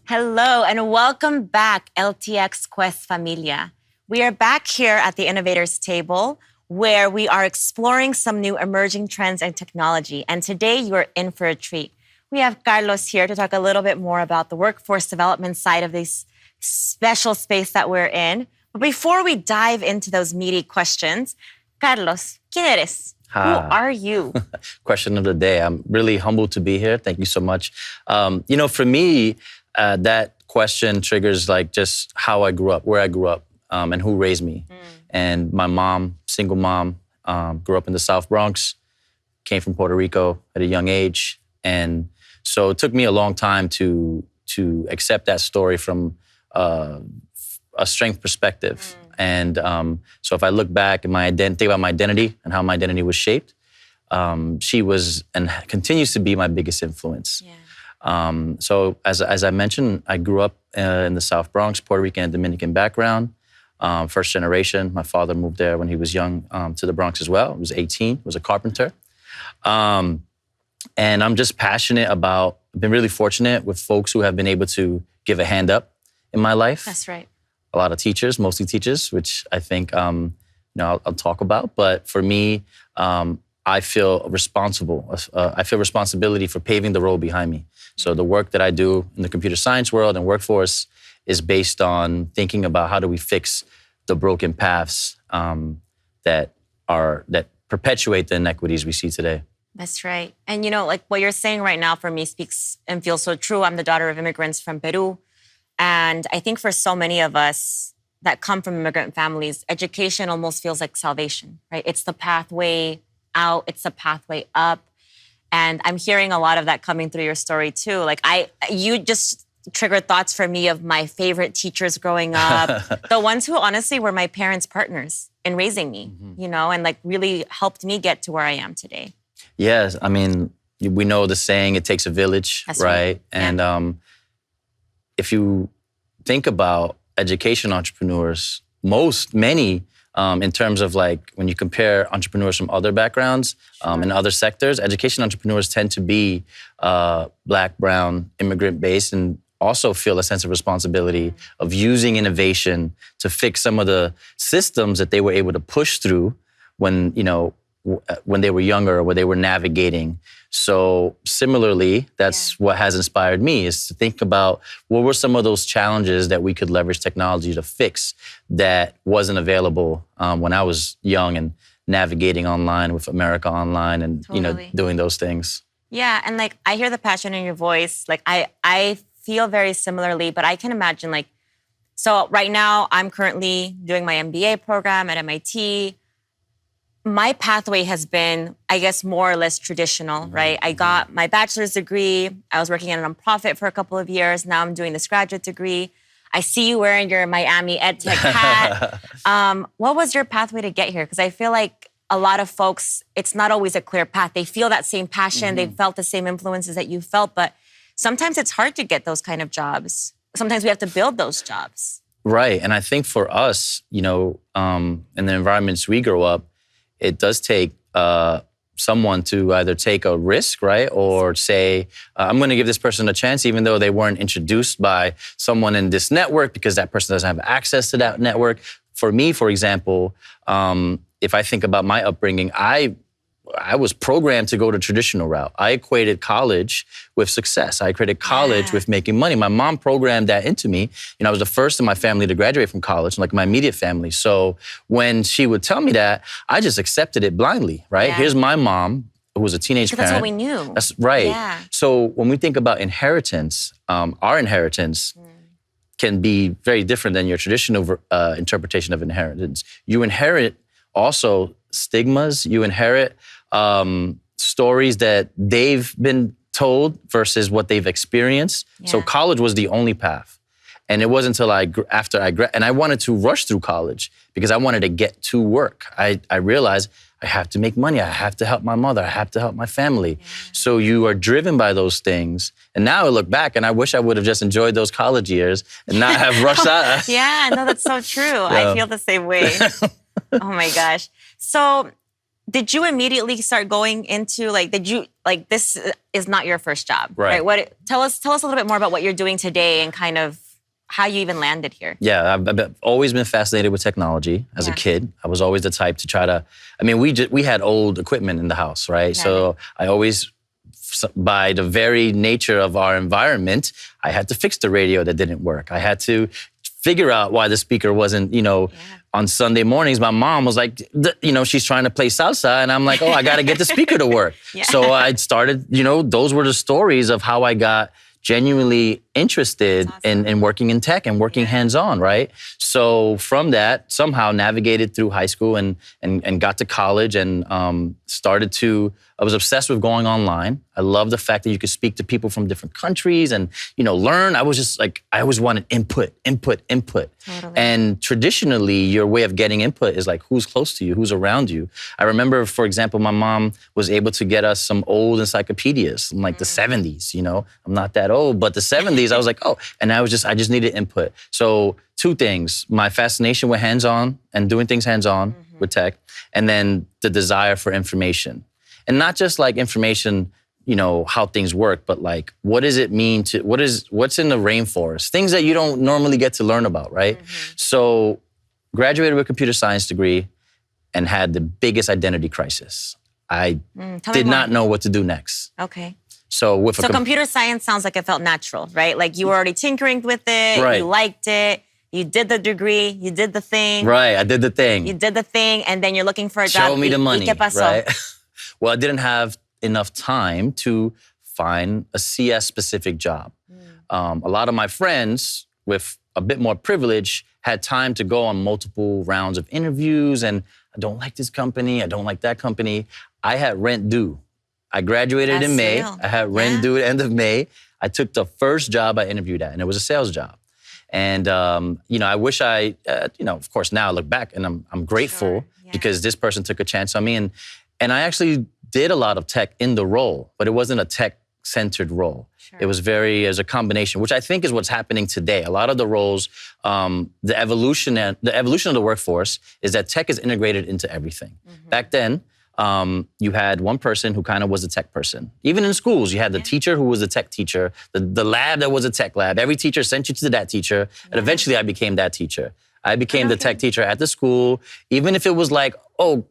Hello and welcome back, LTX Quest Familia. We are back here at the Innovators Table where we are exploring some new emerging trends and technology. And today you are in for a treat. We have Carlos here to talk a little bit more about the workforce development side of this special space that we're in. But before we dive into those meaty questions, Carlos, ¿quién eres? Who are you? Question of the day. I'm really humbled to be here. Thank you so much. For me, that question triggers like just how I grew up, where I grew up, and who raised me. And my mom, single mom, grew up in the South Bronx, came from Puerto Rico at a young age. And so it took me a long time to accept that story from a strength perspective. And so if I look back and think about my identity and how my identity was shaped, she was and continues to be my biggest influence. Yeah. So as I mentioned, I grew up in the South Bronx, Puerto Rican and Dominican background, first generation. My father moved there when he was young to the Bronx as well. He was 18, was a carpenter. And I'm just passionate about, I've been really fortunate with folks who have been able to give a hand up in my life. That's right. A lot of teachers, mostly teachers, which I think I'll talk about. But for me, I feel responsible. I feel responsibility for paving the road behind me. So the work that I do in the computer science world and workforce is based on thinking about how do we fix the broken paths that perpetuate the inequities we see today. That's right. And like what you're saying right now for me speaks and feels so true. I'm the daughter of immigrants from Peru. And I think for so many of us that come from immigrant families, education almost feels like salvation, right? It's the pathway out, it's the pathway up. And I'm hearing a lot of that coming through your story too. Like you just triggered thoughts for me of my favorite teachers growing up, the ones who honestly were my parents' partners in raising me, and like really helped me get to where I am today. Yes, I mean, we know the saying, it takes a village, That's right? Yeah. And if you think about education entrepreneurs, many, in terms of like when you compare entrepreneurs from other backgrounds and other sectors, education entrepreneurs tend to be Black, brown, immigrant-based and also feel a sense of responsibility of using innovation to fix some of the systems that they were able to push through when they were younger or when they were navigating. So similarly, that's what has inspired me is to think about what were some of those challenges that we could leverage technology to fix that wasn't available when I was young and navigating online with America Online and, doing those things. Yeah, and like I hear the passion in your voice. Like I feel very similarly, but I can imagine so right now I'm currently doing my MBA program at MIT. My pathway has been, I guess, more or less traditional, right? I got my bachelor's degree. I was working at a nonprofit for a couple of years. Now I'm doing this graduate degree. I see you wearing your Miami EdTech hat. What was your pathway to get here? Because I feel like a lot of folks, it's not always a clear path. They feel that same passion. They felt the same influences that you felt, but sometimes it's hard to get those kind of jobs. Sometimes we have to build those jobs. Right, and I think for us, in the environments we grow up, it does take someone to either take a risk, right? Or say, I'm going to give this person a chance, even though they weren't introduced by someone in this network because that person doesn't have access to that network. For me, for example, if I think about my upbringing, I was programmed to go the traditional route. I equated college with success. I equated college with making money. My mom programmed that into me. I was the first in my family to graduate from college, like my immediate family. So when she would tell me that, I just accepted it blindly, right? Yeah. Here's my mom, who was a teenage parent. That's what we knew. That's right. Yeah. So when we think about inheritance, our inheritance can be very different than your traditional interpretation of inheritance. You inherit also stigmas. You inherit stories that they've been told versus what they've experienced. Yeah. So college was the only path. And it wasn't until I wanted to rush through college because I wanted to get to work. I realized I have to make money. I have to help my mother. I have to help my family. Yeah. So you are driven by those things. And now I look back and I wish I would have just enjoyed those college years and not have rushed out. Yeah, no, that's so true. Yeah. I feel the same way. Oh my gosh. So did you immediately start going into this is not your first job, right? Tell us a little bit more about what you're doing today and kind of how you even landed here. Yeah, I've always been fascinated with technology as a kid. I was always the type to try to, we had old equipment in the house, right? So I always, by the very nature of our environment, I had to fix the radio that didn't work. I had to figure out why the speaker wasn't, on Sunday mornings, my mom was like, she's trying to play salsa. And I'm like, I got to get the speaker to work. So I started, those were the stories of how I got genuinely interested in working in tech and working hands-on, right? So from that, somehow navigated through high school and got to college and I was obsessed with going online. I love the fact that you could speak to people from different countries and, learn. I was just like, I always wanted input. Totally. And traditionally, your way of getting input is like, who's close to you, who's around you. I remember, for example, my mom was able to get us some old encyclopedias from like the 70s, I'm not that old, but the 70s, I was like, and I just needed input. So 2 things, my fascination with hands-on and doing things hands-on with tech, and then the desire for information. And not just like information, how things work, but like, what does it mean what's in the rainforest? Things that you don't normally get to learn about, right? So graduated with a computer science degree and had the biggest identity crisis. I did not know what to do next. Okay. So computer science sounds like it felt natural, right? Like you were already tinkering with it, you liked it, you did the degree, you did the thing. Right, I did the thing. You did the thing, and then you're looking for a job. Show me the money, right? Well, I didn't have enough time to find a CS-specific job. A lot of my friends with a bit more privilege had time to go on multiple rounds of interviews, and I don't like this company, I don't like that company. I had rent due. I graduated in May. Real. I had rent due at the end of May. I took the first job I interviewed at, and it was a sales job. And, I wish of course, now I look back and I'm grateful because this person took a chance on me. And I actually did a lot of tech in the role, but it wasn't a tech-centered role. Sure. It was a combination, which I think is what's happening today. A lot of the roles, the evolution of the workforce is that tech is integrated into everything. Back then, you had one person who kind of was a tech person. Even in schools, you had the teacher who was a tech teacher, the lab that was a tech lab. Every teacher sent you to that teacher, and eventually I became that teacher. I became the tech teacher at the school, even if it was like,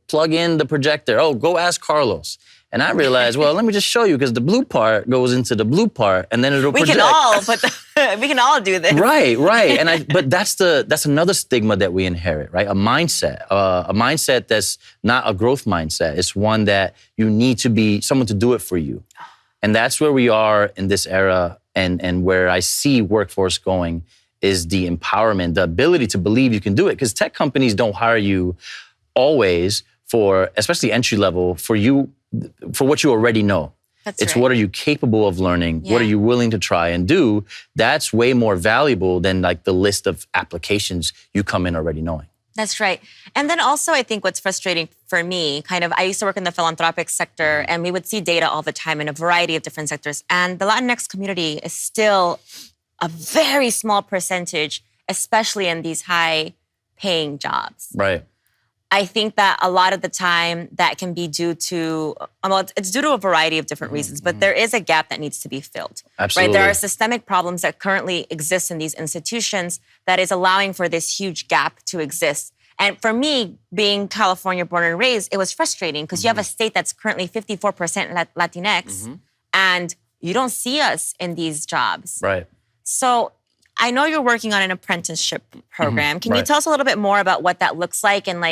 plug in the projector. Go ask Carlos. And I realized, well, let me just show you, because the blue part goes into the blue part, and then it'll project. We can all do this. Right. But that's another stigma that we inherit, right? A mindset that's not a growth mindset. It's one that you need to be someone to do it for you. And that's where we are in this era, and where I see workforce going is the empowerment, the ability to believe you can do it. Because tech companies don't hire you always for, especially entry level, for what you already know. It's what are you capable of learning? What are you willing to try and do? That's way more valuable than like the list of applications you come in already knowing. That's right. And then also I think what's frustrating for me, I used to work in the philanthropic sector, and we would see data all the time in a variety of different sectors. And the Latinx community is still a very small percentage, especially in these high-paying jobs. Right. I think that a lot of the time that can be due to, it's due to a variety of different reasons, but there is a gap that needs to be filled. Absolutely. Right? There are systemic problems that currently exist in these institutions that is allowing for this huge gap to exist. And for me, being California born and raised, it was frustrating because you have a state that's currently 54% Latinx, and you don't see us in these jobs. Right. So I know you're working on an apprenticeship program. Can you tell us a little bit more about what that looks like? And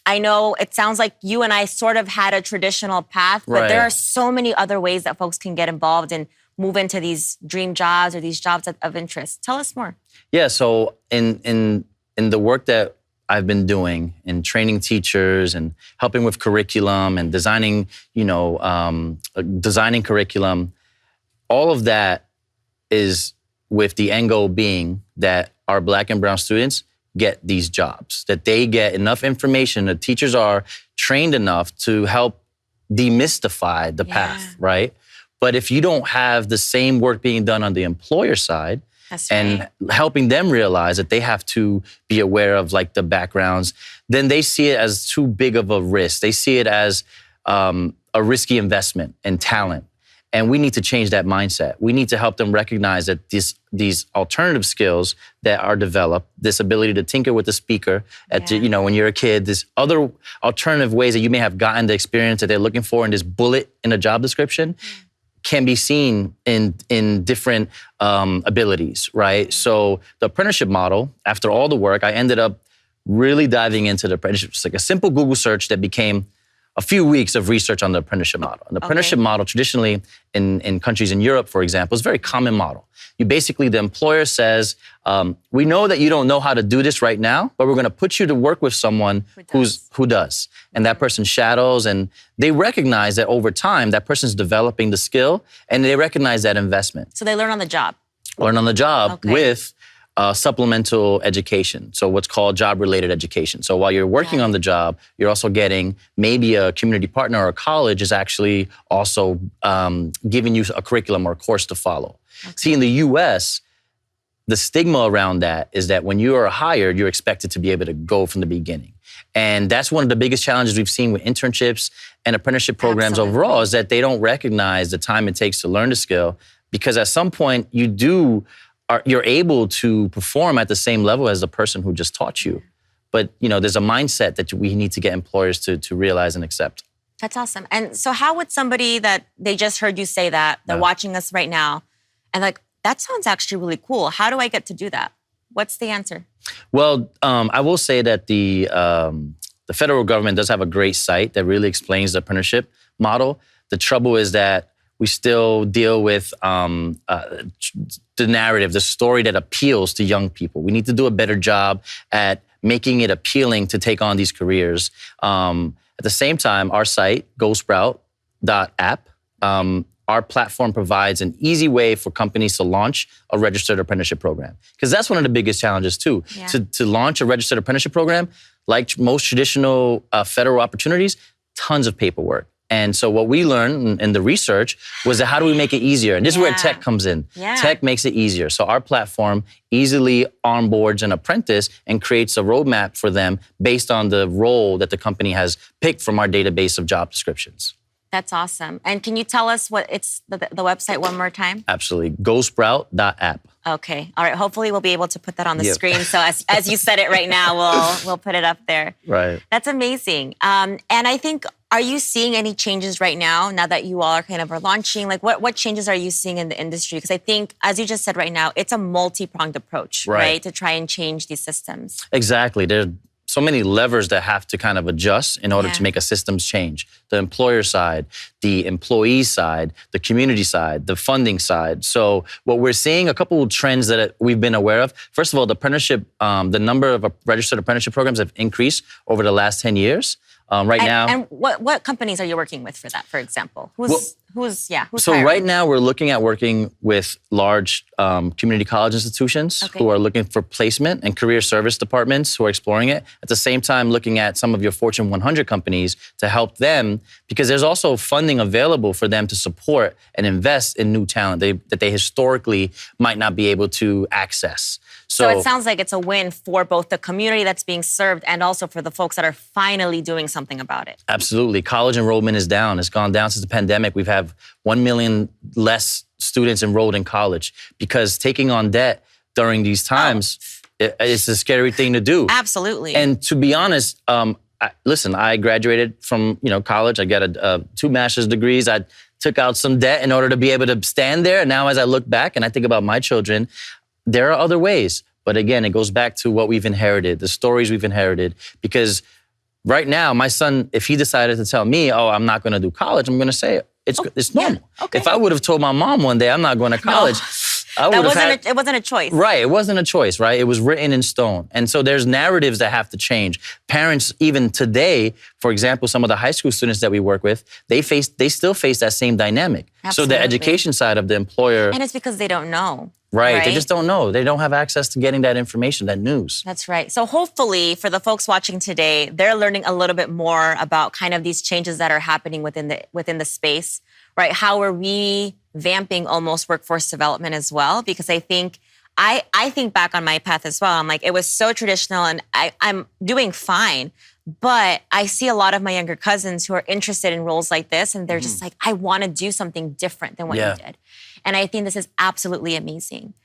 I know it sounds like you and I sort of had a traditional path, but there are so many other ways that folks can get involved and move into these dream jobs or these jobs of interest. Tell us more. Yeah, so in the work that I've been doing in training teachers and helping with curriculum and designing curriculum, all of that is with the end goal being that our Black and brown students get these jobs, that they get enough information, the teachers are trained enough to help demystify the path, right? But if you don't have the same work being done on the employer side, and helping them realize that they have to be aware of like the backgrounds, then they see it as too big of a risk. They see it as a risky investment in talent. And we need to change that mindset. We need to help them recognize that these alternative skills that are developed, this ability to tinker with the speaker, when you're a kid, this other alternative ways that you may have gotten the experience that they're looking for in this bullet in a job description, can be seen in different abilities, right? So the apprenticeship model, after all the work, I ended up really diving into the apprenticeship. It's like a simple Google search that became a few weeks of research on the apprenticeship model. And the apprenticeship model, traditionally in countries in Europe, for example, is a very common model. You basically, the employer says, we know that you don't know how to do this right now, but we're going to put you to work with someone who does. And that person shadows, and they recognize that over time, that person's developing the skill, and they recognize that investment. So they learn on the job. Learn on the job with supplemental education, so what's called job-related education. So while you're working on the job, you're also getting maybe a community partner or a college is actually also giving you a curriculum or a course to follow. See, in the US, the stigma around that is that when you are hired, you're expected to be able to go from the beginning. And that's one of the biggest challenges we've seen with internships and apprenticeship programs overall, is that they don't recognize the time it takes to learn the skill, because at some point you're able to perform at the same level as the person who just taught you. But, there's a mindset that we need to get employers to realize and accept. That's awesome. And so how would somebody that they just heard you say that, they're watching us right now, and like, that sounds actually really cool. How do I get to do that? What's the answer? Well, I will say that the federal government does have a great site that really explains the apprenticeship model. The trouble is that we still deal with the narrative, the story that appeals to young people. We need to do a better job at making it appealing to take on these careers. At the same time, our site, GoSprout.app, our platform provides an easy way for companies to launch a registered apprenticeship program. Because that's one of the biggest challenges too. To launch a registered apprenticeship program, like most traditional federal opportunities, tons of paperwork. And so what we learned in the research was that how do we make it easier? And this is where tech comes in. Tech makes it easier. So our platform easily onboards an apprentice and creates a roadmap for them based on the role that the company has picked from our database of job descriptions. That's awesome. And can you tell us what it's the website one more time? Absolutely. GoSprout.app. Okay. All right. Hopefully we'll be able to put that on the screen. So as you said it right now, we'll put it up there. Right. That's amazing. And I think, are you seeing any changes right now that you all are kind of launching? Like what changes are you seeing in the industry? Because I think, as you just said right now, it's a multi-pronged approach, right? To try and change these systems. Exactly. There's so many levers that have to kind of adjust in order to make a systems change. The employer side, the employee side, the community side, the funding side. So what we're seeing, a couple of trends that we've been aware of. First of all, the apprenticeship, the number of registered apprenticeship programs have increased over the last 10 years. Now. And what companies are you working with for that, for example? Who's So hiring? right now we're looking at working with large community college institutions who are looking for placement, and career service departments who are exploring it. At the same time, looking at some of your Fortune 100 companies to help them, because there's also funding available for them to support and invest in new talent that they historically might not be able to access. So it sounds like it's a win for both the community that's being served and also for the folks that are finally doing something about it. Absolutely. College enrollment is down. It's gone down since the pandemic. We've had 1 million less students enrolled in college because taking on debt during these times, it's a scary thing to do. Absolutely. And to be honest, I graduated from college. I got 2 master's degrees. I took out some debt in order to be able to stand there. And now as I look back and I think about my children, there are other ways. But again, it goes back to what we've inherited, the stories we've inherited. Because right now, my son, if he decided to tell me, I'm not going to do college, I'm going to say it's normal. Yeah. Okay. If I would have told my mom one day I'm not going to college, it wasn't a choice. Right, it wasn't a choice, right? It was written in stone. And so there's narratives that have to change. Parents, even today, for example, some of the high school students that we work with, they still face that same dynamic. Absolutely. So the education side of the employer... And it's because they don't know. Right, they just don't know. They don't have access to getting that information, that news. That's right. So hopefully for the folks watching today, they're learning a little bit more about kind of these changes that are happening within the space, right? How we're revamping almost workforce development as well, because I think I think back on my path as well. I'm like, it was so traditional and I'm doing fine. But I see a lot of my younger cousins who are interested in roles like this, and they're just like, I want to do something different than what you did. And I think this is absolutely amazing.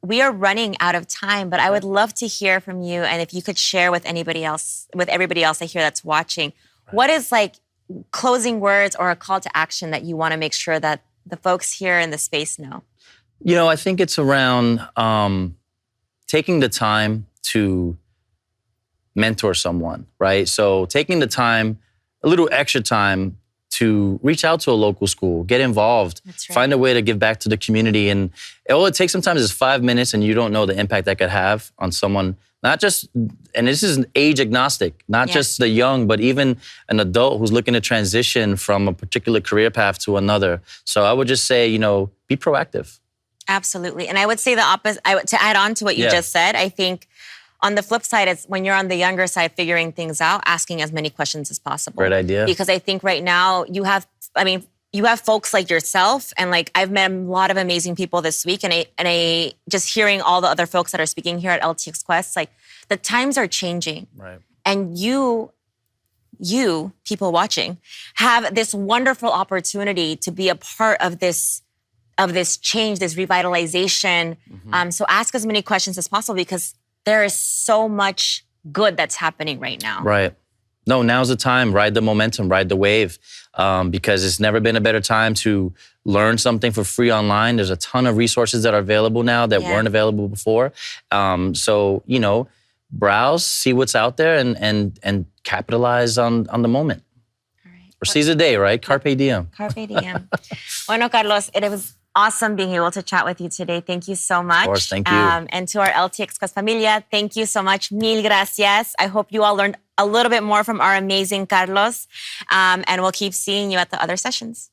We are running out of time, but I would love to hear from you. And if you could share with everybody else I hear that's watching, what is like closing words or a call to action that you want to make sure that the folks here in the space know? You know, I think it's around taking the time to mentor someone, right? So taking the time, a little extra time to reach out to a local school, get involved, find a way to give back to the community. And all it takes sometimes is 5 minutes and you don't know the impact that could have on someone, not just, and this is age agnostic, not just the young, but even an adult who's looking to transition from a particular career path to another. So I would just say, you know, be proactive. Absolutely. And I would say the opposite, to add on to what you just said, I think on the flip side, it's when you're on the younger side figuring things out, asking as many questions as possible. Great idea. Because I think right now you have folks like yourself, and like I've met a lot of amazing people this week, and I just hearing all the other folks that are speaking here at LTX Quest, like the times are changing. Right. And you people watching, have this wonderful opportunity to be a part of this change, this revitalization. So ask as many questions as possible because there is so much good that's happening right now. Right. No, now's the time. Ride the momentum, ride the wave, because it's never been a better time to learn something for free online. There's a ton of resources that are available now that weren't available before. So, you know, browse, see what's out there and capitalize on the moment. All right. Or seize the day, right? Carpe diem. Carpe diem. Bueno, Carlos, it was awesome being able to chat with you today. Thank you so much. Of course, thank you. And to our LTX Quest familia, thank you so much. Mil gracias. I hope you all learned a little bit more from our amazing Carlos. And we'll keep seeing you at the other sessions.